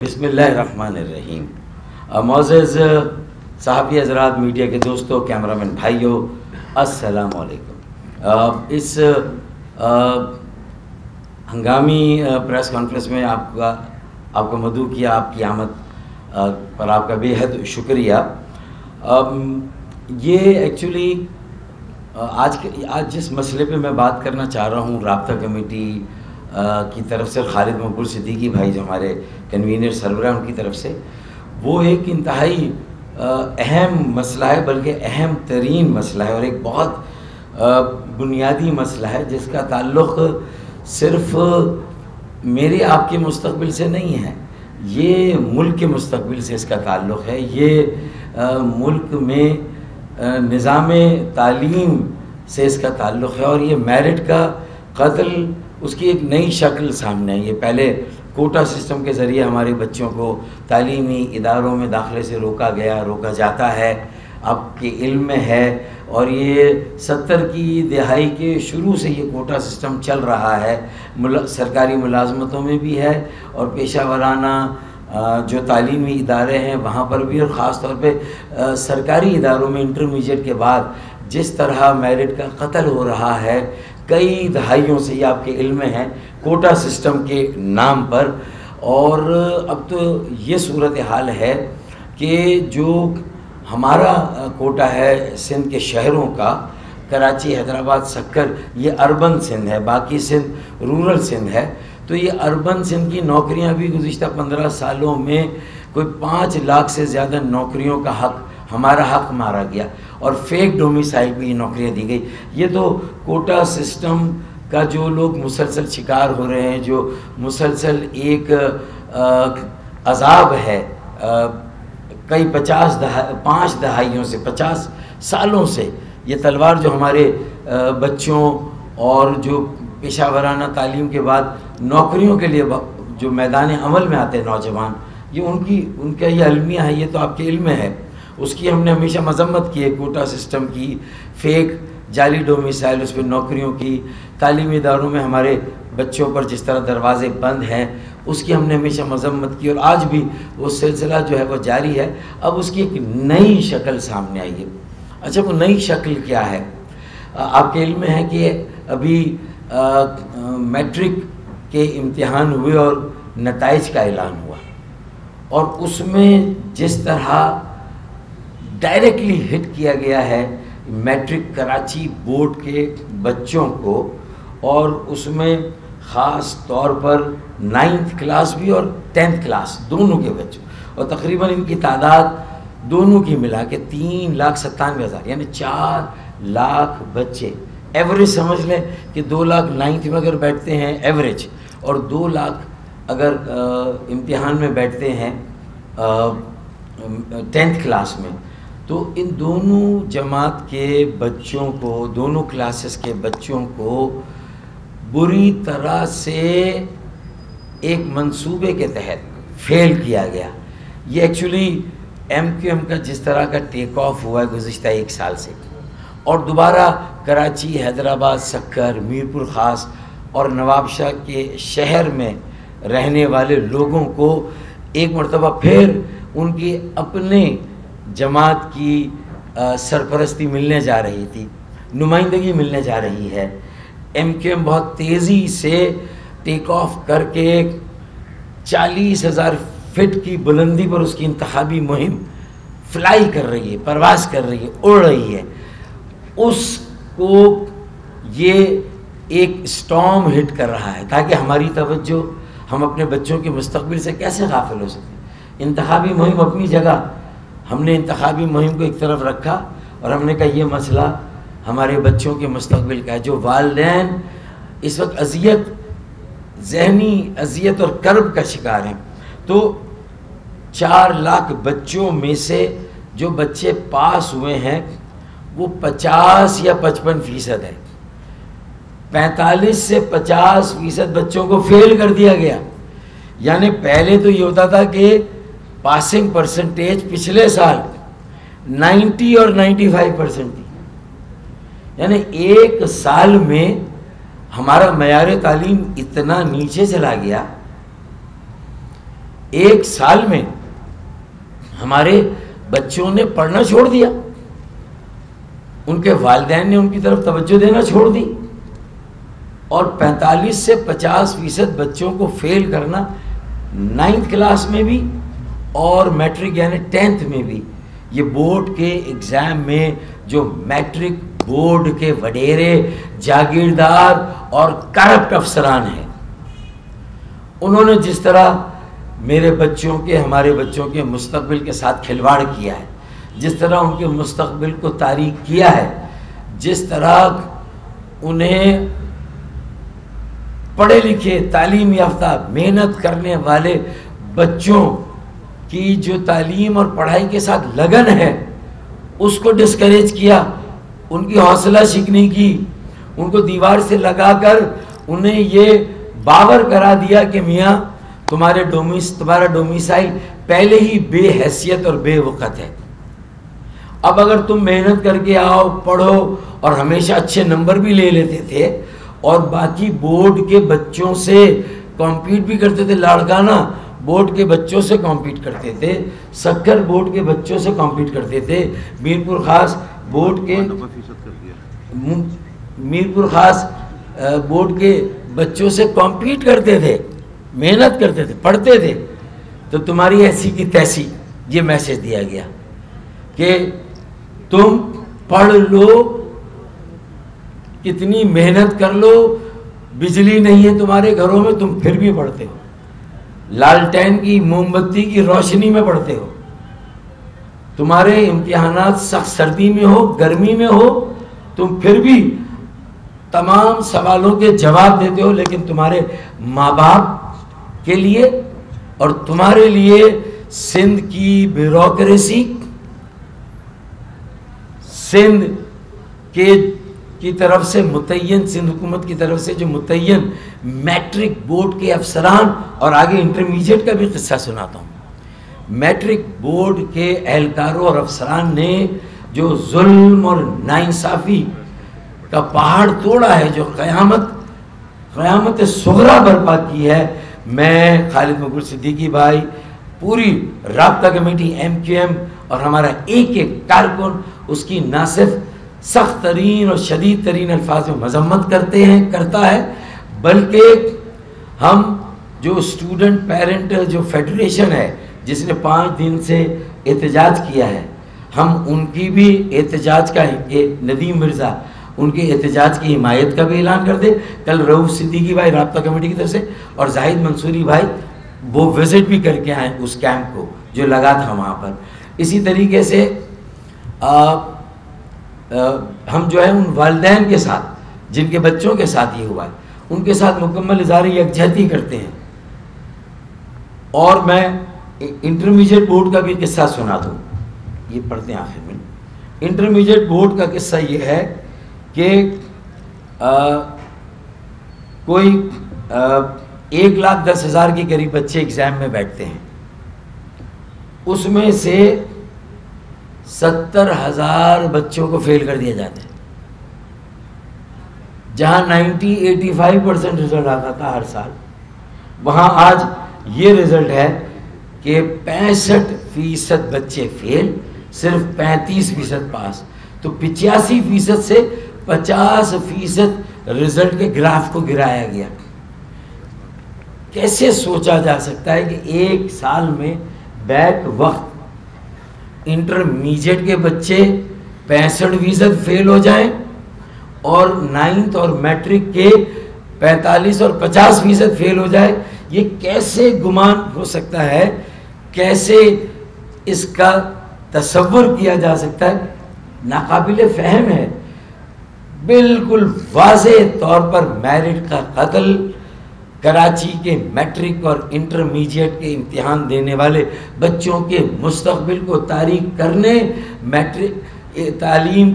بسم اللہ الرحمن الرحیم۔ معزز صحافی حضرات، میڈیا کے دوستوں، کیمرامین بھائیوں، السلام علیکم۔ اس ہنگامی پریس کانفرنس میں آپ کو مدعو کیا، آپ کی آمد پر آپ کا بے حد شکریہ۔ یہ ایکچولی آج جس مسئلے پہ میں بات کرنا چاہ رہا ہوں، رابطہ کمیٹی کی طرف سے خالد مقبول صدیقی بھائی جو ہمارے کنوینر سربراہ ان کی طرف سے، وہ ایک انتہائی اہم مسئلہ ہے، بلکہ اہم ترین مسئلہ ہے، اور ایک بہت بنیادی مسئلہ ہے جس کا تعلق صرف میرے آپ کے مستقبل سے نہیں ہے، یہ ملک کے مستقبل سے اس کا تعلق ہے۔ یہ ملک میں نظام تعلیم سے اس کا تعلق ہے، اور یہ میرٹ کا قتل، اس کی ایک نئی شکل سامنے ہے۔ یہ پہلے کوٹا سسٹم کے ذریعے ہمارے بچوں کو تعلیمی اداروں میں داخلے سے روکا جاتا ہے، آپ کے علم میں ہے، اور یہ 70 کی دہائی کے شروع سے یہ کوٹا سسٹم چل رہا ہے، سرکاری ملازمتوں میں بھی ہے، اور پیشہ ورانہ جو تعلیمی ادارے ہیں وہاں پر بھی، اور خاص طور پہ سرکاری اداروں میں انٹرمیڈیٹ کے بعد جس طرح میرٹ کا قتل ہو رہا ہے کئی دہائیوں سے، یہ آپ کے علم میں ہے، کوٹا سسٹم کے نام پر۔ اور اب تو یہ صورتحال ہے کہ جو ہمارا کوٹا ہے سندھ کے شہروں کا، کراچی، حیدرآباد، سکر، یہ اربن سندھ ہے، باقی سندھ رورل سندھ ہے، تو یہ اربن سندھ کی نوکریاں بھی گزشتہ 15 سالوں میں کوئی 5 لاکھ سے زیادہ نوکریوں کا حق، ہمارا حق مارا گیا، اور فیک ڈومیسائل بھی نوکریاں دی گئی۔ یہ تو کوٹا سسٹم کا جو لوگ مسلسل شکار ہو رہے ہیں، جو مسلسل ایک عذاب ہے، کئی 5 دہائیوں سے، 50 سالوں سے یہ تلوار جو ہمارے بچوں اور جو پیشہ ورانہ تعلیم کے بعد نوکریوں کے لیے جو میدان عمل میں آتے ہیں نوجوان، یہ ان کا یہ المیہ ہے، یہ تو آپ کے علم میں ہے، اس کی ہم نے ہمیشہ مذمت کی ہے، کوٹا سسٹم کی، فیک جعلی ڈومیسائل، اس پہ نوکریوں کی، تعلیمی اداروں میں ہمارے بچوں پر جس طرح دروازے بند ہیں، اس کی ہم نے ہمیشہ مذمت کی، اور آج بھی وہ سلسلہ جو ہے وہ جاری ہے۔ اب اس کی ایک نئی شکل سامنے آئی ہے۔ اچھا، وہ نئی شکل کیا ہے؟ آپ کے علم میں ہے کہ ابھی میٹرک کے امتحان ہوئے اور نتائج کا اعلان ہوا، اور اس میں جس طرح ڈائریکٹلی ہٹ کیا گیا ہے میٹرک کراچی بورڈ کے بچوں کو، اور اس میں خاص طور پر 9th کلاس بھی اور 10th کلاس دونوں کے بچوں، اور تقریباً ان کی تعداد دونوں کی ملا کے 3,97,000، یعنی 4 لاکھ بچے، ایوریج سمجھ لیں کہ 2 لاکھ 9th میں اگر بیٹھتے ہیں ایوریج، اور 2 لاکھ اگر امتحان میں بیٹھتے ہیں 10th کلاس میں، تو ان دونوں جماعت کے بچوں کو، دونوں کلاسز کے بچوں کو بری طرح سے ایک منصوبے کے تحت فیل کیا گیا۔ یہ ایکچولی ایم کیو ایم کا جس طرح کا ٹیک آف ہوا ہے گزشتہ 1 سال سے، اور دوبارہ کراچی، حیدرآباد، سکر، میرپور خاص اور نواب شاہ کے شہر میں رہنے والے لوگوں کو ایک مرتبہ پھر ان کی اپنے جماعت کی سرپرستی ملنے جا رہی تھی، نمائندگی ملنے جا رہی ہے۔ ایم کیو ایم بہت تیزی سے ٹیک آف کر کے 40,000 فٹ کی بلندی پر اس کی انتخابی مہم فلائی کر رہی ہے، پرواز کر رہی ہے، اڑ رہی ہے۔ اس کو یہ ایک اسٹارم ہٹ کر رہا ہے، تاکہ ہماری توجہ، ہم اپنے بچوں کے مستقبل سے کیسے غافل ہو سکتے۔ انتخابی مہم اپنی جگہ، ہم نے انتخابی مہم کو ایک طرف رکھا، اور ہم نے کہا یہ مسئلہ ہمارے بچوں کے مستقبل کا ہے، جو والدین اس وقت ذہنی اذیت اور کرب کا شکار ہیں۔ تو 4 لاکھ بچوں میں سے جو بچے پاس ہوئے ہیں وہ 50 یا 55% ہے، 45 سے 50% بچوں کو فیل کر دیا گیا۔ یعنی پہلے تو یہ ہوتا تھا کہ پاسنگ پرسنٹیج پچھلے سال 90 اور 95% تھی، یعنی 1 سال میں ہمارا معیار تعلیم اتنا نیچے چلا گیا، 1 سال میں ہمارے بچوں نے پڑھنا چھوڑ دیا، ان کے والدین نے ان کی طرف توجہ دینا چھوڑ دی، اور 45 سے 50% بچوں کو فیل کرنا 9th کلاس میں بھی اور میٹرک یعنی 10th میں بھی۔ یہ بورڈ کے ایگزام میں جو میٹرک بورڈ کے وڈیرے جاگیردار اور کرپٹ افسران ہیں، انہوں نے جس طرح میرے بچوں کے، ہمارے بچوں کے مستقبل کے ساتھ کھلواڑ کیا ہے، جس طرح ان کے مستقبل کو تاریک کیا ہے، جس طرح انہیں پڑھے لکھے تعلیم یافتہ محنت کرنے والے بچوں کی جو تعلیم اور پڑھائی کے ساتھ لگن ہے اس کو ڈسکریج کیا، ان کی حوصلہ شکنی کی، ان کو دیوار سے لگا کر انہیں یہ باور کرا دیا کہ میاں تمہارا ڈومیسائل پہلے ہی بے حیثیت اور بے وقت ہے، اب اگر تم محنت کر کے آؤ، پڑھو، اور ہمیشہ اچھے نمبر بھی لے لیتے تھے اور باقی بورڈ کے بچوں سے کمپیٹ بھی کرتے تھے، لاڑکانہ بورڈ کے بچوں سے کمپیٹ کرتے تھے، سکر بورڈ کے بچوں سے کمپیٹ کرتے تھے، میرپور خاص بورڈ کے بچوں سے کمپیٹ کرتے تھے، محنت کرتے تھے، پڑھتے تھے، تو تمہاری ایسی کی تیسی یہ میسج دیا گیا کہ تم پڑھ لو، کتنی محنت کر لو، بجلی نہیں ہے تمہارے گھروں میں تم پھر بھی پڑھتے ہو، لالٹین کی موم بتی کی روشنی میں پڑھتے ہو، تمہارے امتحانات سخت سردی میں ہو گرمی میں ہو تم پھر بھی تمام سوالوں کے جواب دیتے ہو، لیکن تمہارے ماں باپ کے لیے اور تمہارے لیے سندھ کی بیوروکریسی، سندھ کی طرف سے متعین، سندھ حکومت کی طرف سے جو متعین میٹرک بورڈ کے افسران، اور آگے انٹرمیڈیٹ کا بھی قصہ سناتا ہوں، میٹرک بورڈ کے اہلکاروں اور افسران نے جو ظلم اور ناانصافی کا پہاڑ توڑا ہے، جو قیامت صغریٰ برپا کی ہے، میں خالد مقبول صدیقی بھائی، پوری رابطہ کمیٹی MQM اور ہمارا ایک کارکن اس کی نہ صرف سخت ترین اور شدید ترین الفاظ میں مذمت کرتا ہے، بلکہ ہم جو اسٹوڈنٹ پیرنٹ جو فیڈریشن ہے جس نے 5 دن سے احتجاج کیا ہے، ہم ان کی بھی احتجاج کا، ندیم مرزا ان کے احتجاج کی حمایت کا بھی اعلان کر دے۔ کل رؤوف صدیقی بھائی رابطہ کمیٹی کی طرف سے اور زاہد منصوری بھائی وہ وزٹ بھی کر کے آئے اس کیمپ کو جو لگا تھا وہاں پر۔ اسی طریقے سے ہم جو ہے ان والدین کے ساتھ جن کے بچوں کے ساتھ یہ ہوا ہے ان کے ساتھ مکمل اظہار یکجہتی کرتے ہیں۔ اور میں انٹرمیڈیٹ بورڈ کا بھی قصہ سنا دوں، یہ پڑھتے ہیں آخر میں۔ انٹرمیڈیٹ بورڈ کا قصہ یہ ہے کہ کوئی 1,10,000 کے قریب بچے ایگزام میں بیٹھتے ہیں، اس میں سے 70,000 بچوں کو فیل کر دیا جاتا ہے، جہاں 85% رزلٹ آتا تھا ہر سال، وہاں آج یہ رزلٹ ہے کہ 65% بچے فیل، صرف 35% پاس، تو 85% سے 50% رزلٹ کے گراف کو گرایا گیا۔ کیسے سوچا جا سکتا ہے کہ 1 سال میں بیک وقت انٹرمیڈیٹ کے بچے 65% فیل ہو جائیں اور 9th اور میٹرک کے 45 اور 50% فیل ہو جائے؟ یہ کیسے گمان ہو سکتا ہے، کیسے اس کا تصور کیا جا سکتا ہے؟ ناقابل فہم ہے۔ بالکل واضح طور پر میرٹ کا قتل، کراچی کے میٹرک اور انٹرمیڈیٹ کے امتحان دینے والے بچوں کے مستقبل کو تاریک کرنے، میٹرک تعلیم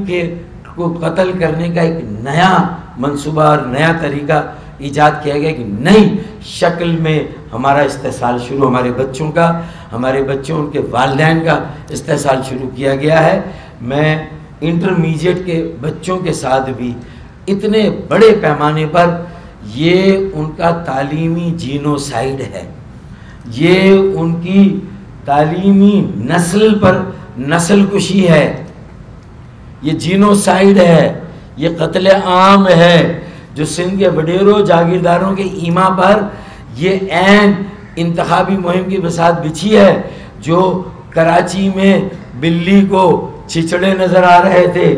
کو قتل کرنے کا ایک نیا منصوبہ اور نیا طریقہ ایجاد کیا گیا کہ نئی شکل میں ہمارا استحصال شروع، ہمارے بچوں کا، ہمارے بچوں ان کے والدین کا استحصال شروع کیا گیا ہے۔ میں انٹرمیڈیٹ کے بچوں کے ساتھ بھی اتنے بڑے پیمانے پر یہ ان کا تعلیمی جینوسائیڈ ہے۔ یہ ان کی تعلیمی نسل پر نسل کشی ہے، یہ جینوسائیڈ ہے، یہ قتل عام ہے جو سندھ کے وڈیروں جاگیرداروں کے ایما پر یہ عین انتخابی مہم کی بساط بچھی ہے، جو کراچی میں بلی کو چچڑے نظر آ رہے تھے،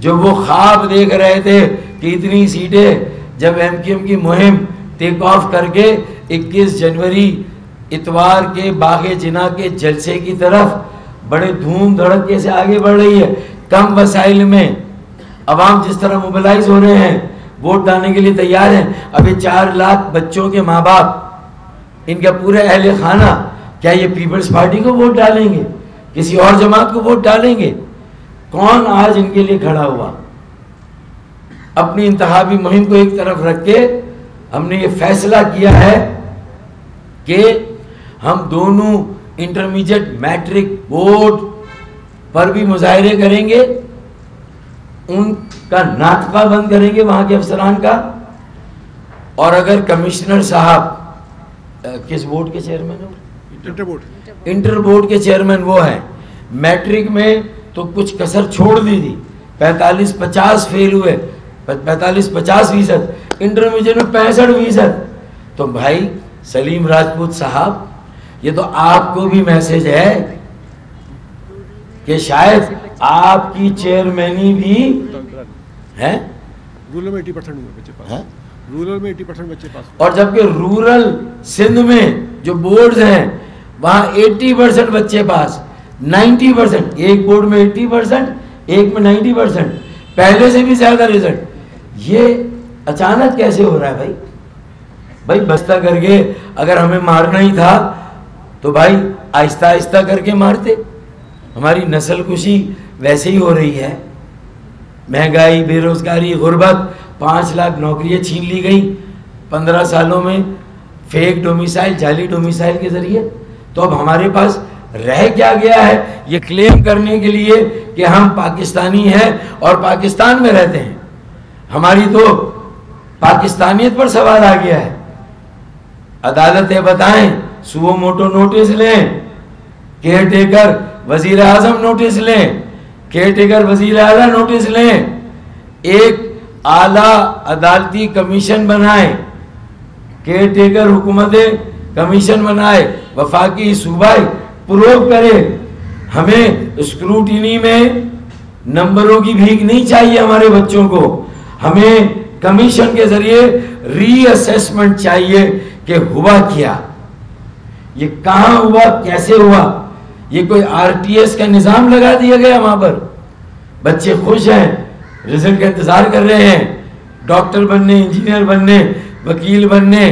جو وہ خواب دیکھ رہے تھے کہ اتنی سیٹیں، جب ایم کیو ایم کی مہم ٹیک آف کر کے 21 جنوری اتوار کے باغ جناح کے جلسے کی طرف بڑے دھوم دھڑکے سے آگے بڑھ رہی ہے، کم وسائل میں عوام جس طرح موبلائز ہو رہے ہیں، ووٹ ڈالنے کے لیے تیار ہیں. ابھی 4 لاکھ بچوں کے ماں باپ، ان کا پورے اہل خانہ، کیا یہ پیپلز پارٹی کو ووٹ ڈالیں گے؟ کسی اور جماعت کو ووٹ ڈالیں گے؟ کون آج ان کے لیے کھڑا ہوا؟ اپنی انتخابی مہم کو ایک طرف رکھ کے ہم نے یہ فیصلہ کیا ہے کہ ہم دونوں انٹرمیڈیٹ میٹرک بورڈ پر بھی مظاہرے کریں گے، ان کا ناطقہ بند کریں گے وہاں کے افسران کا. اور اگر کمشنر صاحب کس بورڈ کے چیئرمین ہو؟ انٹر بورڈ کے چیئرمین وہ ہیں. میٹرک میں تو کچھ کسر چھوڑ دی تھی، 45-50 فیل ہوئے، 45-50%، انٹرمیڈیٹ میں 65%. تو بھائی سلیم راجپوت صاحب، یہ تو آپ کو بھی میسج ہے کہ شاید آپ کی چیئرمینی بھی ہے. رورل میں 80% بچے پاس، رورل میں 80% بچے پاس، اور جبکہ رورل سندھ میں جو بورڈز ہیں وہاں 80% بچے پاس، 90%، ایک بورڈ میں 80%، ایک میں 90%، پہلے سے بھی زیادہ رزلٹ. یہ اچانک کیسے ہو رہا ہے بھائی؟ بھائی بستہ کر کے اگر ہمیں مارنا ہی تھا تو بھائی آہستہ آہستہ کر کے مارتے. ہماری نسل کشی ویسے ہی ہو رہی ہے، مہنگائی، بے روزگاری، غربت، 5 لاکھ نوکریاں چھین لی گئیں 15 سالوں میں فیک ڈومیسائل، جعلی ڈومیسائل کے ذریعے. تو اب ہمارے پاس رہ کیا گیا ہے یہ کلیم کرنے کے لیے کہ ہم پاکستانی ہیں اور پاکستان میں رہتے ہیں؟ ہماری تو پاکستانیت پر سوال آ گیا ہے. عدالتیں بتائیں، سو موٹو نوٹس لیں، کیئر ٹیکر وزیر اعظم نوٹس لیں، کیئر ٹیکر وزیر اعلیٰ نوٹس لیں، ایک اعلیٰ عدالتی کمیشن بنائیں، کیئر ٹیکر حکومت کمیشن بنائے، وفاقی صوبائی پروو کرے. ہمیں اسکروٹینی میں نمبروں کی بھیک نہیں چاہیے ہمارے بچوں کو، ہمیں کمیشن کے ذریعے ری اسیسمنٹ چاہیے کہ ہوا کیا، یہ کہاں ہوا، کیسے ہوا. یہ کوئی آر ٹی ایس کا نظام لگا دیا گیا وہاں پر؟ بچے خوش ہیں، رزلٹ کا انتظار کر رہے ہیں، ڈاکٹر بننے، انجینئر بننے، وکیل بننے،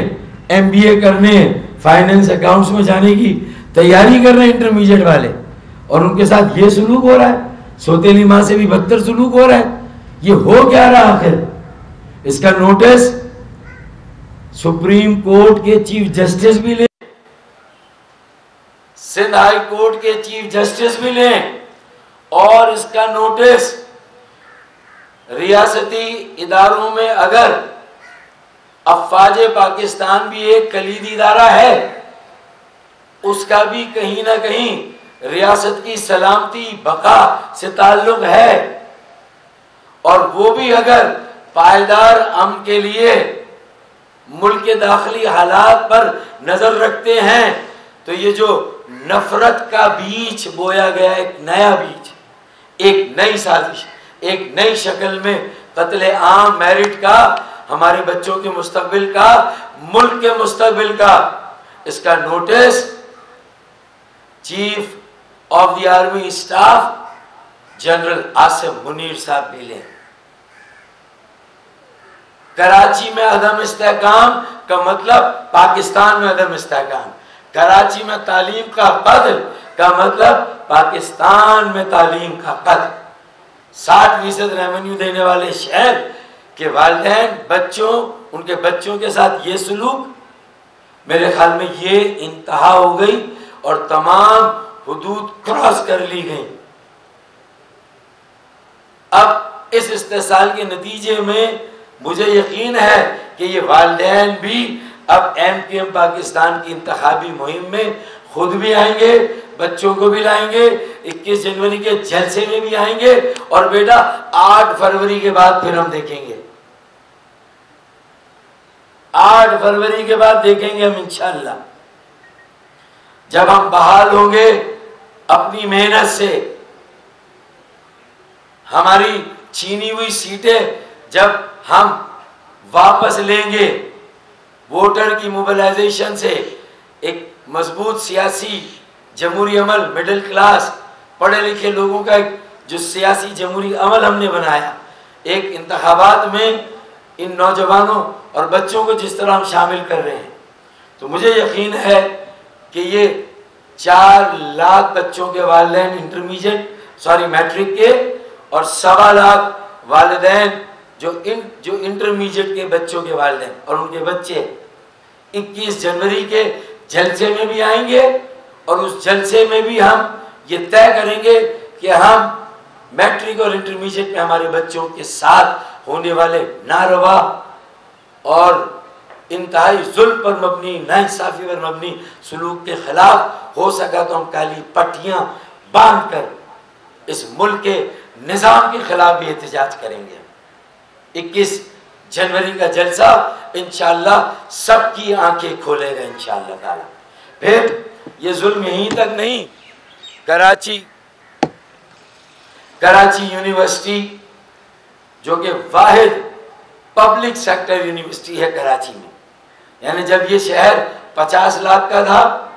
ایم بی اے کرنے، فائننس اکاؤنٹس میں جانے کی تیاری کر رہے ہیں انٹرمیڈیٹ والے، اور ان کے ساتھ یہ سلوک ہو رہا ہے. سوتیلی ماں سے بھی بدتر سلوک ہو رہا ہے. یہ ہو کیا رہا آخر؟ اس کا نوٹس سپریم کورٹ کے چیف جسٹس بھی لیں، سندھ ہائی کورٹ کے چیف جسٹس بھی لیں، اور اس کا نوٹس ریاستی اداروں میں، اگر افواج پاکستان بھی ایک کلیدی ادارہ ہے، اس کا بھی کہیں نہ کہیں ریاست کی سلامتی بقا سے تعلق ہے، اور وہ بھی اگر پائیدار امن کے لیے ملک کے داخلی حالات پر نظر رکھتے ہیں، تو یہ جو نفرت کا بیج بویا گیا، ایک نیا بیج، ایک نئی سازش، ایک نئی شکل میں قتل عام میرٹ کا، ہمارے بچوں کے مستقبل کا، ملک کے مستقبل کا، اس کا notice chief of the army staff general Asif Munir صاحب بھی لیں. کراچی میں عدم استحکام کا مطلب پاکستان میں عدم استحکام، کراچی میں تعلیم کا قتل کا مطلب پاکستان میں تعلیم کا قتل. 60% ریونیو دینے والے شہر کے والدین بچوں، ان کے بچوں کے ساتھ یہ سلوک، میرے خیال میں یہ انتہا ہو گئی اور تمام حدود کراس کر لی گئی. اب اس استحصال کے نتیجے میں مجھے یقین ہے کہ یہ والدین بھی اب MQM پاکستان کی انتخابی مہم میں خود بھی آئیں گے، بچوں کو بھی لائیں گے، 21 جنوری کے جلسے میں بھی آئیں گے، اور بیٹا 8 فروری کے بعد پھر ہم دیکھیں گے، 8 فروری کے بعد دیکھیں گے ہم انشاءاللہ، جب ہم بحال ہوں گے اپنی محنت سے، ہماری چھینی ہوئی سیٹیں جب ہم واپس لیں گے، ووٹر کی موبلائزیشن سے ایک مضبوط سیاسی جمہوری عمل، مڈل کلاس پڑھے لکھے لوگوں کا ایک جو سیاسی جمہوری عمل ہم نے بنایا، ایک انتخابات میں ان نوجوانوں اور بچوں کو جس طرح ہم شامل کر رہے ہیں، تو مجھے یقین ہے کہ یہ 4 لاکھ بچوں کے والدین میٹرک کے، اور 1.25 لاکھ والدین جو انٹرمیڈیٹ کے بچوں کے والدین اور ان کے بچے 21 جنوری کے جلسے میں بھی آئیں گے، اور اس جلسے میں بھی ہم یہ طے کریں گے کہ ہم میٹرک اور انٹرمیڈیٹ میں ہمارے بچوں کے ساتھ ہونے والے ناروا اور انتہائی ظلم پر مبنی، ناانصافی پر مبنی سلوک کے خلاف ہو سکا تو ہم کالی پٹیاں باندھ کر اس ملک کے نظام کے خلاف بھی احتجاج کریں گے۔ 21 جنوری کا جلسہ انشاءاللہ سب کی آنکھیں کھولے گا انشاءاللہ تعالی۔ پھر یہ ظلم یہیں تک نہیں، کراچی یونیورسٹی جو کہ واحد پبلک سیکٹر یونیورسٹی ہے کراچی میں، یعنی جب یہ شہر 50 لاکھ کا تھا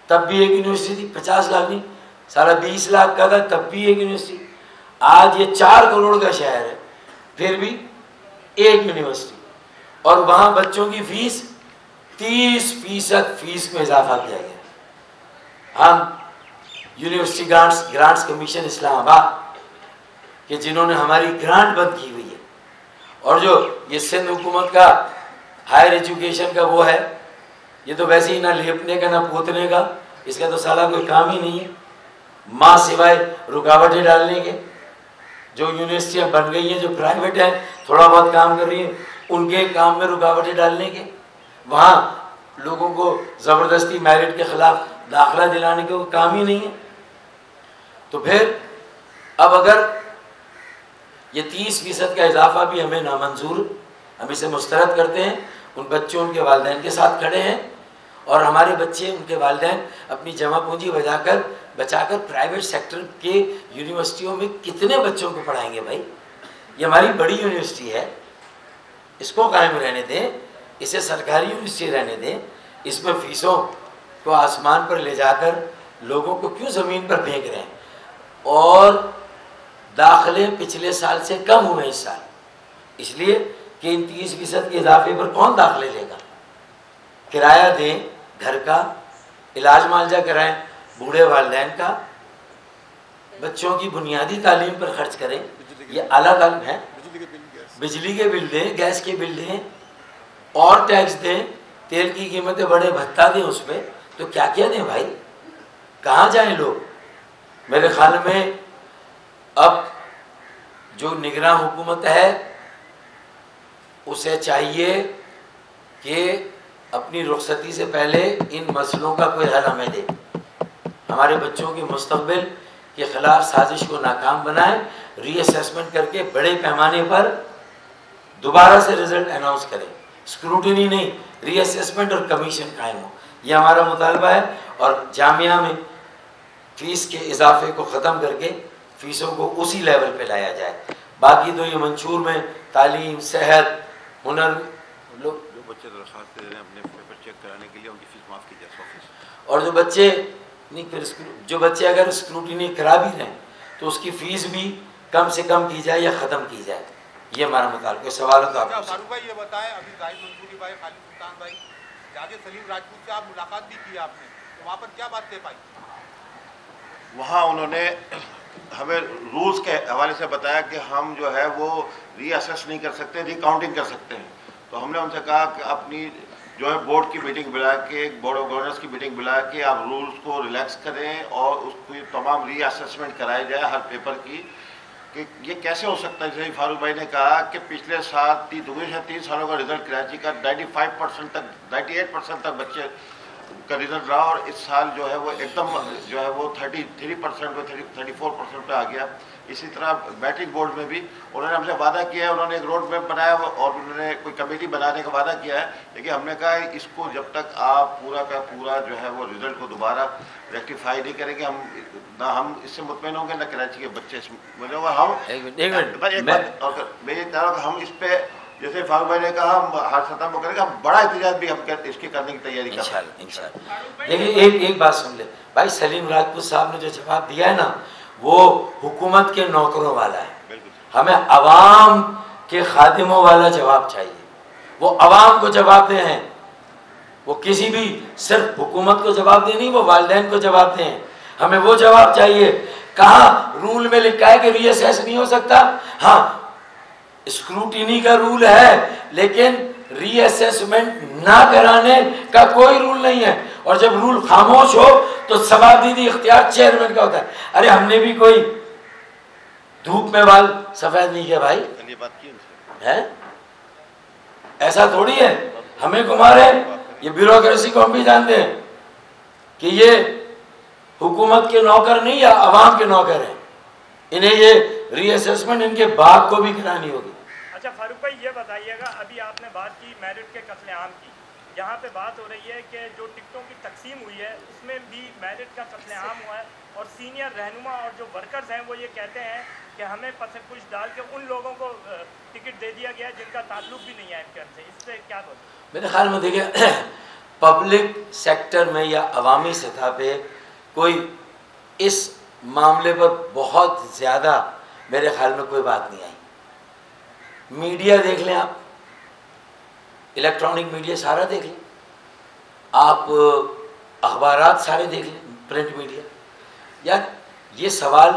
تب بھی ایک یونیورسٹی تھی، 50 لاکھ نہیں، 20.5 لاکھ کا تھا تب بھی ایک یونیورسٹی، آج یہ 4 کروڑ کا شہر ہے پھر بھی ایک یونیورسٹی، اور وہاں بچوں کی فیس 30% فیس میں اضافہ کیا گیا۔ ہم یونیورسٹی گرانٹس کمیشن اسلام آباد کہ جنہوں نے ہماری گرانٹ بند کی ہوئی ہے، اور جو یہ سندھ حکومت کا ہائر ایجوکیشن کا وہ ہے، یہ تو ویسے ہی نہ لیپنے کا نہ پوتنے کا، اس کا تو سالہ کوئی کام ہی نہیں ہے، ماں سوائے رکاوٹیں ڈالنے کے۔ جو یونیورسٹیاں بن گئی ہیں جو پرائیویٹ ہیں، تھوڑا بہت کام کر رہی ہیں، ان کے کام میں رکاوٹیں ڈالنے کے، وہاں لوگوں کو زبردستی میرٹ کے خلاف داخلہ دلانے کے وہ کام ہی نہیں ہے۔ تو پھر اب اگر یہ 30% کا اضافہ بھی ہمیں نامنظور، ہم اسے مسترد کرتے ہیں، ان بچوں ان کے والدین کے ساتھ کھڑے ہیں، اور ہمارے بچے ان کے والدین اپنی جمع پونجی بچا کر پرائیویٹ سیکٹر کے یونیورسٹیوں میں کتنے بچوں کو پڑھائیں گے بھائی؟ یہ ہماری بڑی یونیورسٹی ہے، اس کو قائم رہنے دیں، اسے سرکاری یونیورسٹی رہنے دیں، اس میں فیسوں کو آسمان پر لے جا کر لوگوں کو کیوں زمین پر پھینک رہے ہیں؟ اور داخلے پچھلے سال سے کم ہوئے اس سال، اس لیے کہ ان 30% کے اضافے پر کون داخلے لے گا؟ کرایہ دیں گھر کا، علاج معالجہ کرائیں بوڑھے والدین کا، بچوں کی بنیادی تعلیم پر خرچ کریں، یہ اعلیٰ تعلیم ہے، بجلی کے بل دیں، گیس کے بل دیں، اور ٹیکس دیں، تیل کی قیمتیں بڑے بھتہ دیں اس پہ، تو کیا کیا دیں بھائی؟ کہاں جائیں لوگ؟ میرے خیال میں اب جو نگراں حکومت ہے اسے چاہیے کہ اپنی رخصتی سے پہلے ان مسئلوں کا کوئی حل ہمیں دے، ہمارے بچوں کے مستقبل کے خلاف سازش کو ناکام بنائیں، ری اسیسمنٹ کر کے بڑے پیمانے پر دوبارہ سے رزلٹ اناؤنس کریں، اسکروٹنی نہیں، ری اسیسمنٹ اور کمیشن قائم ہو، یہ ہمارا مطالبہ ہے، اور جامعہ میں فیس کے اضافے کو ختم کر کے فیسوں کو اسی لیول پہ لایا جائے۔ باقی تو یہ منشور میں تعلیم، صحت، ہنر، لوگ جو بچے درخواست دے رہے ہیں اپنے پیپر چیک کرانے کے لیے، ان کی فیس معاف کی جائے 100%۔ اور جو بچے نہیں، پھر جو بچے اگر اسکروٹنی کرا بھی رہے ہیں تو اس کی فیس بھی کم سے کم کی جائے یا ختم کی جائے، یہ ہمارا مطالبہ۔ کوئی سوال ہو تو آپ فاروق بھائی یہ بتائیں، ابھی زاہد منصوری بھائی، خالد سلطان بھائی، جاج سلیم راجپوت سے آپ ملاقات بھی کی آپ نے، تو وہاں پر کیا بات طے پائی؟ وہاں انہوں نے ہمیں رولز کے حوالے سے بتایا کہ ہم جو ہے وہ ری اسیس نہیں کر سکتے، ری کاؤنٹنگ کر سکتے ہیں، تو ہم نے ان سے کہا کہ اپنی جو ہے بورڈ کی میٹنگ بلا کے، بورڈ آف گورننس کی میٹنگ بلا کے آپ رولز کو ریلیکس کریں اور اس کو تمام ری اسیسمنٹ کرائی جائے ہر پیپر کی، کہ یہ کیسے ہو سکتا ہے. جیسے فاروق بھائی نے کہا کہ پچھلے سال 3 سالوں کا رزلٹ کراچی کا 95% تک 98% تک بچے کا رزلٹ رہا، اور اس سال جو ہے وہ ایک دم جو ہے وہ 33% پہ 34% پہ آ گیا. اسی طرح میٹرک بورڈ میں بھی انہوں نے ہم سے وعدہ کیا ہے، انہوں نے ایک روڈ میپ بنایا اور انہوں نے کوئی کمیٹی بنانے کا وعدہ کیا ہے، لیکن ہم نے کہا اس کو جب تک آپ پورا کا پورا جو ہے وہ رزلٹ کو دوبارہ ریکٹیفائی نہیں کریں گے، نہ ہم اس سے مطمئن ہوں گے نہ کراچی کے بچے اس میں ہم میں یہ کہہ رہا ہوں کہ ہم اس پہ جیسے فاروق بھائی نے کہا ہم ہر سطح میں کریں گے، ہم بڑا احتجاج بھی ہم اس کی کرنے کی تیاری کر رہے ہیں انشاءاللہ. لیکن ایک بات سن لے بھائی، سلیم راجپوت صاحب نے جو جواب دیا ہے نا وہ حکومت کے نوکروں والا ہے. ہمیں عوام کے خادموں والا جواب چاہیے. وہ عوام کو جواب دے ہیں، وہ کسی بھی صرف حکومت کو جواب دے نہیں، وہ والدین کو جواب دیں. ہمیں وہ جواب چاہیے. کہاں رول میں لکھا ہے کہ ری اسیس نہیں ہو سکتا؟ ہاں اسکروٹینی کا رول ہے، لیکن ری اسیسمنٹ نہ کرانے کا کوئی رول نہیں ہے. اور جب رول خاموش ہو تو ثوابدیدی اختیار چیئرمین کا ہوتا ہے. ارے ہم نے بھی کوئی دھوپ میں بال سفید نہیں کیا بھائی، ایسا تھوڑی ہے ہمیں گھما رہے. یہ بیوروکریسی کو ہم بھی جانتے ہیں کہ یہ حکومت کے نوکر نہیں یا عوام کے نوکر ہیں. انہیں یہ ری اسیسمنٹ ان کے باپ کو بھی کرانی ہوگی. اچھا فاروق بھائی یہ بتائیے گا، ابھی آپ نے بات کی میرٹ کے قتل عام کی، یہاں پہ بات ہو رہی ہے کہ جو ٹکٹوں کی تقسیم ہوئی ہے اس میں بھی میرٹ کا قتل عام ہوا ہے، اور سینئر رہنما اور جو ورکرز ہیں وہ یہ کہتے ہیں کہ ہمیں پس پش ڈال کے ان لوگوں کو ٹکٹ دے دیا گیا جن کا تعلق بھی نہیں ہے امتحان سے. اس سے کیا بولتے ہیں؟ میرے خیال میں دیکھیں پبلک سیکٹر میں یا عوامی سطح پہ کوئی اس معاملے پر بہت زیادہ میرے خیال میں کوئی بات نہیں آئی. میڈیا دیکھ لیں آپ، الیکٹرانک میڈیا سارا دیکھ لیں، آپ اخبارات سارے دیکھ لیں، پرنٹ میڈیا. یا یہ سوال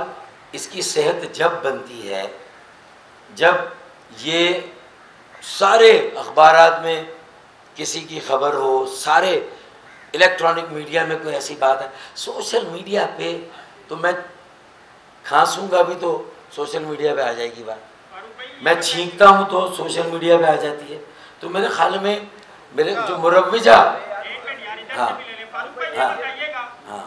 اس کی صحت جب بنتی ہے جب یہ سارے اخبارات میں کسی کی خبر ہو، سارے الیکٹرانک میڈیا میں کوئی ایسی بات ہے. سوشل میڈیا پہ تو میں کھانسوں گا بھی تو سوشل میڈیا پہ آ جائے گی بات، میں چھینکتا ہوں تو سوشل میڈیا پہ آ جاتی ہے. تو میرے خیال میں میرے جو مروجہ ہاں ہاں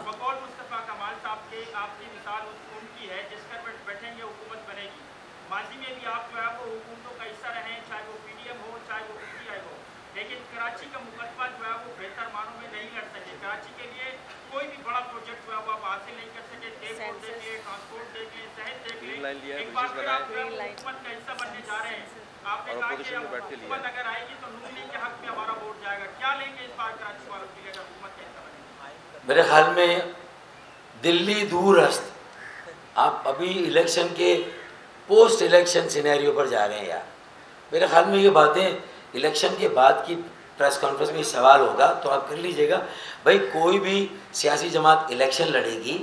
ماضی میں بھی آپ جو ہے وہ حکومتوں کا حصہ رہے ہیں، چاہے وہ پی ڈی ایم ہو چاہے وہ پی ٹی آئی ہو، لیکن کراچی کا مقدمہ جو ہے وہ بہتر معنوں میں نہیں لڑ سکے. کراچی کے لیے کوئی بھی بڑا پروجیکٹ جو ہے وہ آپ حاصل نہیں کر سکے. ایئرپورٹ دیکھ لیں، ٹرانسپورٹ دیکھ لیں، صحت دیکھ لیں. ایک بار پھر آپ حکومت کا حصہ بننے جا رہے ہیں. آپ نے کہا کہ حکومت اگر آئے گی تو نون لیگ کے حق میں ہمارا ووٹ جائے گا. کیا لیں گے اس بار کراچی والوں کے لیے اگر حکومت کا حصہ بنے؟ میرے خیال میں دلی دور است. آپ ابھی الیکشن کے پوسٹ الیکشن سینیریو پر جا رہے ہیں یار. میرے خیال میں یہ باتیں الیکشن کے بعد کی پریس کانفرنس میں سوال ہوگا تو آپ کر لیجئے گا. بھائی کوئی بھی سیاسی جماعت الیکشن لڑے گی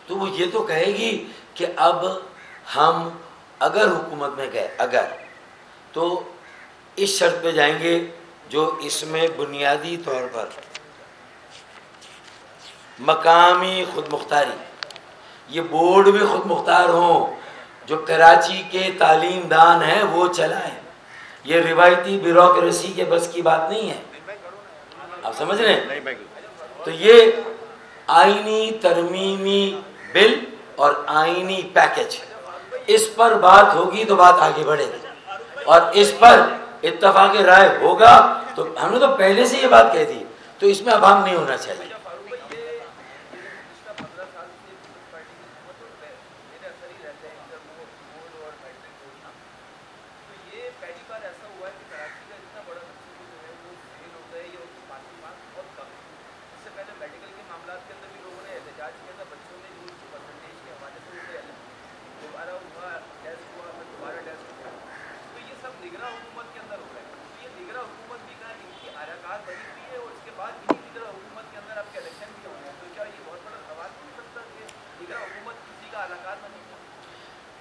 تو وہ یہ تو کہے گی کہ اب ہم اگر حکومت میں گئے اگر تو اس شرط پہ جائیں گے جو اس میں بنیادی طور پر مقامی خود مختاری، یہ بورڈ بھی خود مختار ہوں، جو کراچی کے تعلیم دان ہیں وہ چلائیں. یہ روایتی بیوروکریسی کے بس کی بات نہیں ہے. آپ سمجھ رہے ہیں؟ تو یہ آئینی ترمیمی بل اور آئینی پیکج، اس پر بات ہوگی تو بات آگے بڑھے گی، اور اس پر اتفاق رائے ہوگا. تو ہم نے تو پہلے سے یہ بات کہہ دی، تو اس میں ابہام نہیں ہونا چاہیے.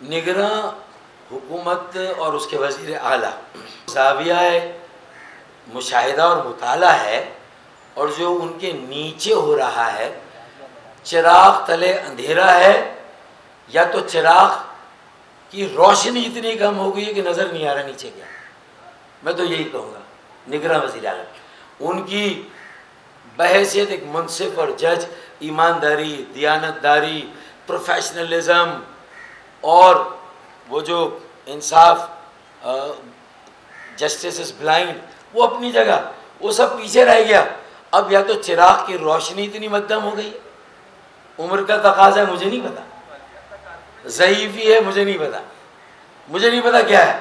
نگراں حکومت اور اس کے وزیر اعلیٰ زاویہ مشاہدہ اور مطالعہ ہے، اور جو ان کے نیچے ہو رہا ہے چراغ تلے اندھیرا ہے، یا تو چراغ کہ روشنی اتنی کم ہو گئی ہے کہ نظر نہیں آ رہا نیچے کیا. میں تو یہی کہوں گا نگراں وزیر اعظم ان کی بحیثیت ایک منصف اور جج ایمانداری، دیانتداری، پروفیشنلزم اور وہ جو انصاف، جسٹس از بلائنڈ، وہ اپنی جگہ، وہ سب پیچھے رہ گیا. اب یا تو چراغ کی روشنی اتنی مدھم ہو گئی، عمر کا تقاضا ہے مجھے نہیں پتا، ضعیفی ہے مجھے نہیں پتا کیا ہے،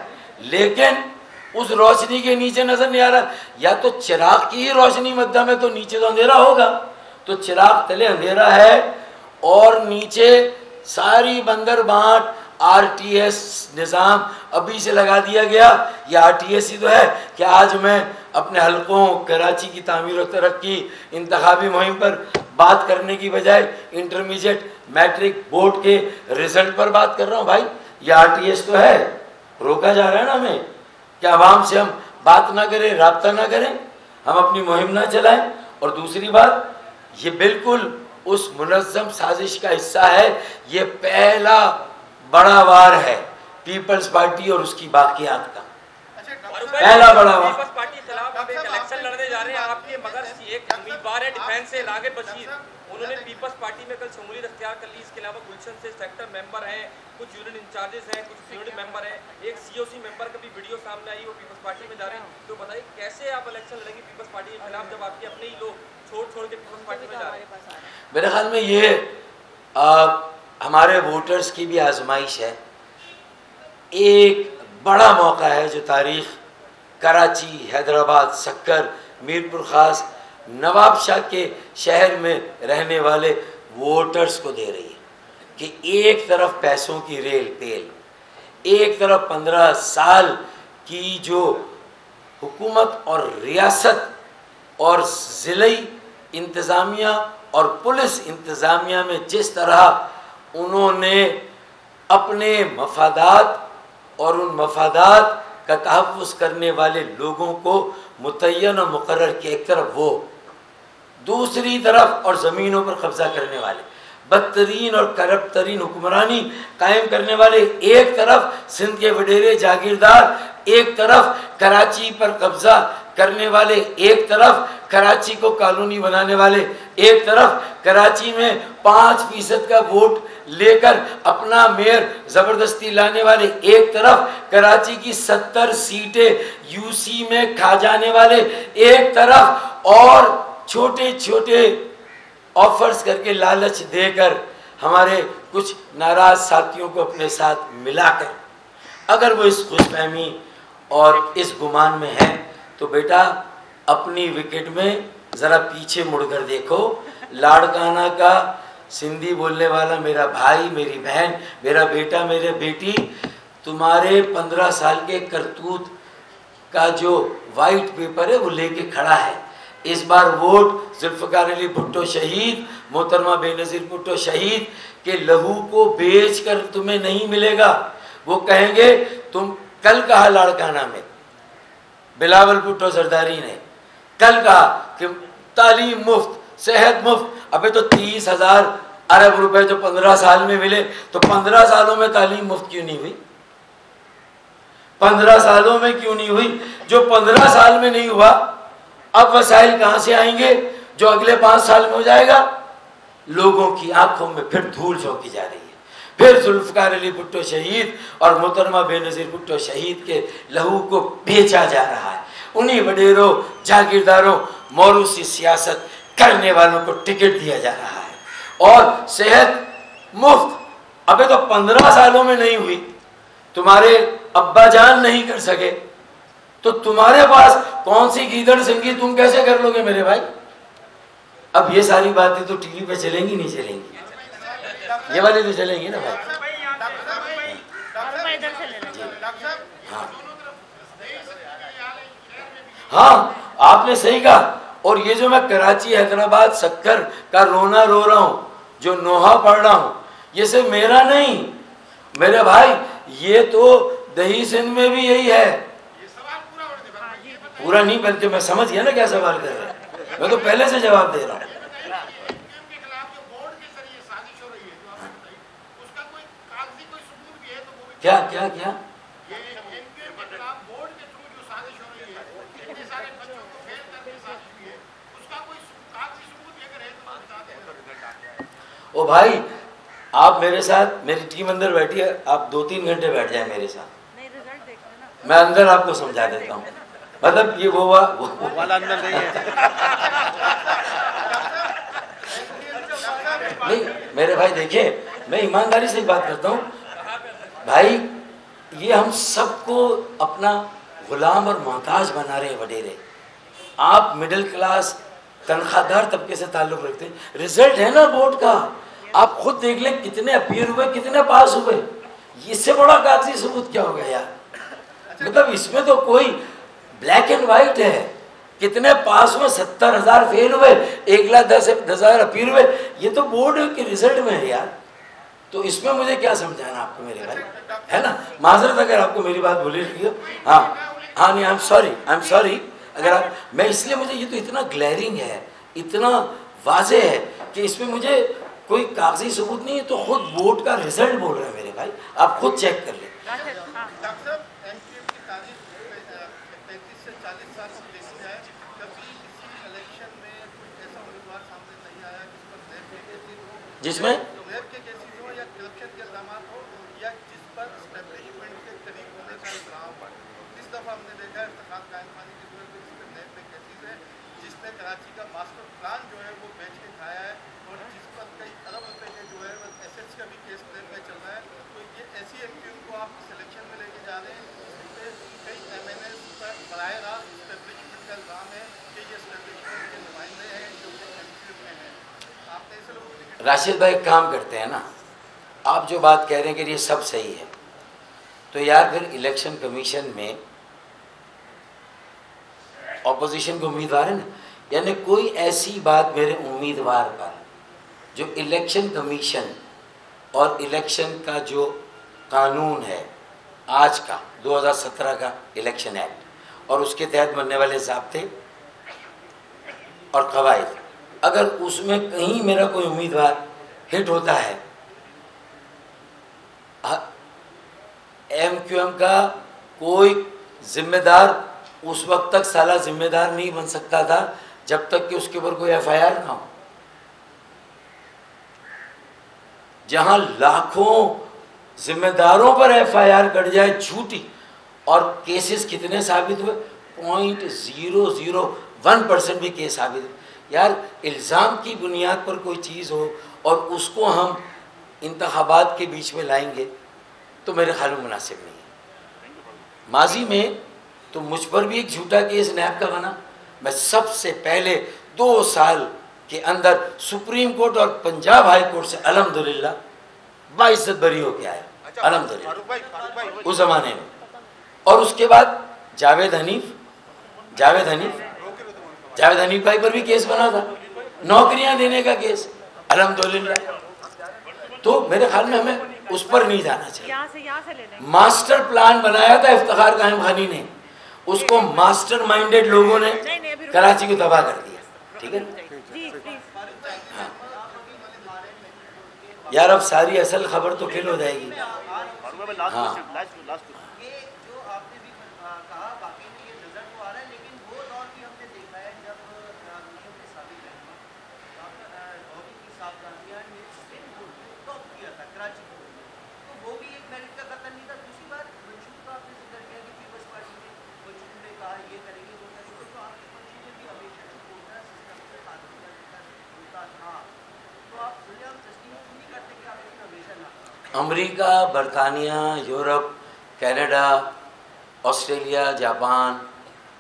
لیکن اس روشنی کے نیچے نظر نہیں آ رہا. یا تو چراغ کی ہی روشنی مدھم ہے تو نیچے تو اندھیرا ہوگا، تو چراغ تلے اندھیرا ہے اور نیچے ساری بندر بانٹ آر ٹی ایس نظام ابھی سے لگا دیا گیا. یہ آر ٹی ایس ہی تو ہے کہ آج میں اپنے حلقوں کراچی کی تعمیر و ترقی انتخابی مہم پر بات کرنے کی بجائے انٹرمیڈیٹ میٹرک بورڈ کے رزلٹ پر بات کر رہا ہوں. بھائی یہ آر ٹی ایس تو ہے، روکا جا رہا ہے نا ہمیں کہ عوام سے ہم بات نہ کریں، رابطہ نہ کریں، ہم اپنی مہم نہ چلائیں. اور دوسری بات، یہ بالکل اس منظم سازش کا حصہ ہے. یہ پہلا بڑا وار ہے پیپلز پارٹی اور اس کی باقیات کا، پہلا بڑا وار. پیپلز پارٹی خلاف اب ایک الیکشن لڑنے جا رہے ہیں آپ کے، مگر ایک امیدوار ہے ڈیفینس سے راغب بشیر، انہوں نے پیپلز پارٹی میں کل شمولیت اختیار کر لی. اس کے علاوہ گلشن سے سیکٹر ممبر ہیں، کچھ یونین انچارجز ہیں، کچھ یونین ممبر ہیں، ایک سی او سی ممبر کا بھی ویڈیو سامنے آئی، وہ پیپلز پارٹی میں جا رہے ہیں. تو بتائیے کیسے آپ الیکشن لڑیں گے پیپلز پارٹی کے خلاف جب آپ کے اپنے ہی لوگ چھوڑ کے پیپلز پارٹی میں جا رہے ہیں؟ میرے خیال میں یہ ہمارے ووٹرز کی بھی آزمائش ہے. ایک بڑا موقع ہے جو تاریخ کراچی، حیدرآباد، سکر، میرپور خاص، نواب شاہ کے شہر میں رہنے والے ووٹرز کو دے رہی ہے کہ ایک طرف پیسوں کی ریل پیل، ایک طرف 15 سال کی جو حکومت اور ریاست اور ضلعی انتظامیہ اور پولیس انتظامیہ میں جس طرح انہوں نے اپنے مفادات اور ان مفادات کا تحفظ کرنے والے لوگوں کو متعین اور مقرر کیا، ایک طرف وہ، دوسری طرف اور زمینوں پر قبضہ کرنے والے، بدترین اور کرپٹ ترین حکمرانی قائم کرنے والے ایک طرف، سندھ کے وڈیرے جاگیردار ایک طرف، کراچی پر قبضہ کرنے والے ایک طرف، کراچی کو کالونی بنانے والے ایک طرف، کراچی میں 5% کا ووٹ لے کر اپنا میئر زبردستی لانے والے ایک طرف، کراچی کی 70 سیٹیں یو سی میں کھا جانے والے ایک طرف، اور چھوٹے چھوٹے آفرز کر کے لالچ دے کر ہمارے کچھ ناراض ساتھیوں کو اپنے ساتھ ملا کر، اگر وہ اس خوش فہمی اور اس گمان میں ہیں تو بیٹا اپنی وکٹ میں ذرا پیچھے مڑ کر دیکھو. لاڑکانہ کا سندھی بولنے والا میرا بھائی، میری بہن، میرا بیٹا، میرے بیٹی، تمہارے 15 سال کے کرتوت کا جو وائٹ پیپر ہے وہ لے کے کھڑا ہے. اس بار ووٹ ذوالفقار علی بھٹو شہید، محترمہ بے نظیر بھٹو شہید کے لہو کو بیچ کر تمہیں نہیں ملے گا. وہ کہیں گے تم کل کہا لاڑکانہ میں بلاول بھٹو زرداری نے کل کہا کہ تعلیم مفت، صحت مفت. ابھی تو 30,000 ارب روپے جو 15 سال میں ملے، تو 15 سالوں میں تعلیم مفت کیوں نہیں ہوئی؟ 15 سالوں میں کیوں نہیں ہوئی؟ جو 15 سال میں نہیں ہوا، اب وسائل کہاں سے آئیں گے جو اگلے 5 سال میں ہو جائے گا؟ لوگوں کی آنکھوں میں پھر دھول جھونکی جا رہی ہے. پھر ذوالفقار علی بھٹو شہید اور محترمہ بے نظیر بھٹو شہید کے لہو کو بیچا جا رہا ہے. انہی وڈیروں، جاگیرداروں، موروثی سیاست کرنے والوں کو ٹکٹ دیا جا رہا ہے. اور صحت مفت ابھی تو 15 سالوں میں نہیں ہوئی، تمہارے ابا جان نہیں کر سکے، تو تمہارے پاس کون سی گیدڑ سنگی تم کیسے کر لو گے میرے بھائی؟ اب یہ ساری باتیں تو ٹی وی پہ چلیں گی نہیں چلیں گی؟ یہ والی تو چلیں گی نا بھائی. ہاں آپ نے صحیح کہا. اور یہ جو میں کراچی، حیدرآباد، سکر کا رونا رو رہا ہوں، جو نوحہ پڑھ رہا ہوں، یہ صرف میرا نہیں میرے بھائی، یہ تو دہی سندھ میں بھی یہی ہے. پورا نہیں بلکہ میں سمجھ گیا نا کیا سوال کر رہا ہے، میں تو پہلے سے جواب دے رہا ہوں. کیا کیا کیا بورڈ کے تھرو جو سازش ہو رہی ہے اتنے سارے بچوں کو فیل کرنے کی سازش ہوئی ہے اس کا کوئی کاغذی ثبوت اگر ہے تو بتا دیں. او بھائی آپ میرے ساتھ، میری ٹیم اندر بیٹھی ہے، آپ 2-3 گھنٹے بیٹھ جائیں میرے ساتھ، میں اندر آپ کو سمجھا دیتا ہوں. مطلب یہ وہ والا اندر نہیں ہے. نہیں میرے بھائی دیکھیں، میں ایمانداری سے بات کرتا ہوں بھائی، یہ ہم سب کو اپنا غلام اور محتاج بنا رہے ہیں وڈیرے. آپ مڈل کلاس تنخواہ دار طبقے سے تعلق رکھتے ہیں، رزلٹ ہے نا بورڈ کا، آپ خود دیکھ لیں کتنے اپیئر ہوئے، کتنے پاس ہوئے. اس سے بڑا کاغذی ثبوت کیا ہو گیا یار؟ مطلب اس میں تو کوئی بلیک اینڈ وائٹ ہے، کتنے پاس ہوئے، 70,000 فیل ہوئے، 1,10,000 اپیل ہوئے. یہ تو بورڈ کے رزلٹ میں ہے یار. تو اس میں مجھے کیا سمجھانا آپ کو میرے بھائی، ہے نا؟ معذرت اگر آپ کو میری بات بھولی رہی ہو. ہاں نہیں، آئی ایم سوری اگر آپ، میں اس لیے مجھے یہ تو اتنا گلیرنگ ہے، اتنا واضح ہے کہ اس میں مجھے کوئی کاغذی ثبوت نہیں ہے. تو خود بورڈ کا رزلٹ بول رہے ہیں میرے بھائی، آپ خود چیک کر لیں. جس میں کراچی کا ماسٹر پلان جو ہے وہ بیچ کے کھایا ہے اور جس پر کئی ارب روپے کے جو ہے ایسیٹس کا بھی کیس میں چل رہا ہے. تو یہ ایسی ایکٹیو کو آپ سلیکشن میں لے کے جا رہے ہیں جس پہ کئی ایم این ایز پر براہ راست اسٹیبلشمنٹ کا الزام ہے کہ یہ اسٹیبلشمنٹ کے نمائندے ہیں جو کہ ایکٹیو میں ہیں. آپ نے ایسے لوگوں کو راشد بھائی کام کرتے ہیں نا، آپ جو بات کہہ رہے ہیں کہ یہ سب صحیح ہے، تو یار پھر الیکشن کمیشن میں اپوزیشن کو امیدوار ہے نا، یعنی کوئی ایسی بات میرے امیدوار پر جو الیکشن کمیشن اور الیکشن کا جو قانون ہے آج کا 2017 کا الیکشن ایکٹ اور اس کے تحت بننے والے ضابطے اور قواعد، اگر اس میں کہیں میرا کوئی امیدوار ہٹ ہوتا ہے، ایم کیو ایم کا کوئی ذمہ دار اس وقت تک سالہ ذمہ دار نہیں بن سکتا تھا جب تک کہ اس کے اوپر کوئی ایف آئی آر نہ ہو. جہاں لاکھوں ذمہ داروں پر ایف آئی آر کٹ جائے جھوٹی، اور کیسز کتنے ثابت ہوئے، 0.001% بھی کیس ثابت ہوئے. یار الزام کی بنیاد پر کوئی چیز ہو اور اس کو ہم انتخابات کے بیچ میں لائیں گے تو میرے خیال میں مناسب نہیں ہے. ماضی میں تو مجھ پر بھی ایک جھوٹا کیس نیب کا بنا، میں سب سے پہلے 2 سال کے اندر سپریم کورٹ اور پنجاب ہائی کورٹ سے الحمدللہ باعزت بری ہو کے آیا، الحمدللہ اس زمانے میں. اور اس کے بعد جاوید حنیف بھائی پر بھی کیس بنا تھا، نوکریاں دینے کا کیس، الحمدللہ. تو میرے خیال میں ہمیں اس پر نہیں جانا چاہیے. ماسٹر پلان بنایا تھا افتخار قائم خانی نے، اس کو ماسٹر مائنڈڈ لوگوں نے کراچی کو تباہ کر دیا. ٹھیک ہے یار، اب ساری اصل خبر تو کل ہو جائے گی. ہاں امریکہ، برطانیہ، یورپ، کینیڈا، آسٹریلیا، جاپان،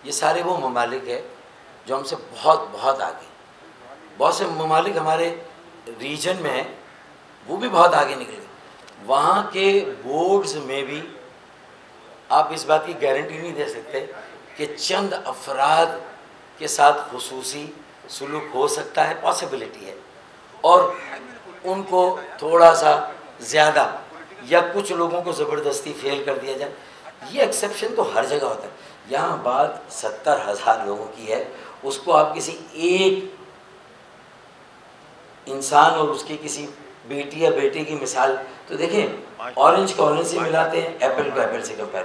یہ سارے وہ ممالک ہیں جو ہم سے بہت بہت آگے. بہت سے ممالک ہمارے ریجن میں ہیں، وہ بھی بہت آگے نکل گئے. وہاں کے بورڈز میں بھی آپ اس بات کی گارنٹی نہیں دے سکتے کہ چند افراد کے ساتھ خصوصی سلوک ہو سکتا ہے، پاسبلٹی ہے، اور ان کو تھوڑا سا زیادہ یا کچھ لوگوں کو زبردستی فیل کر دیا جائے. یہ ایکسیپشن تو ہر جگہ ہوتا ہے. یہاں بات 70,000 لوگوں کی ہے، اس کو آپ کسی ایک انسان اور اس کے کسی بیٹی یا بیٹے کی مثال تو دیکھیں، اورنج کو اورنج سے ملاتے ہیں، ایپل کو ایپل سے کمپیئر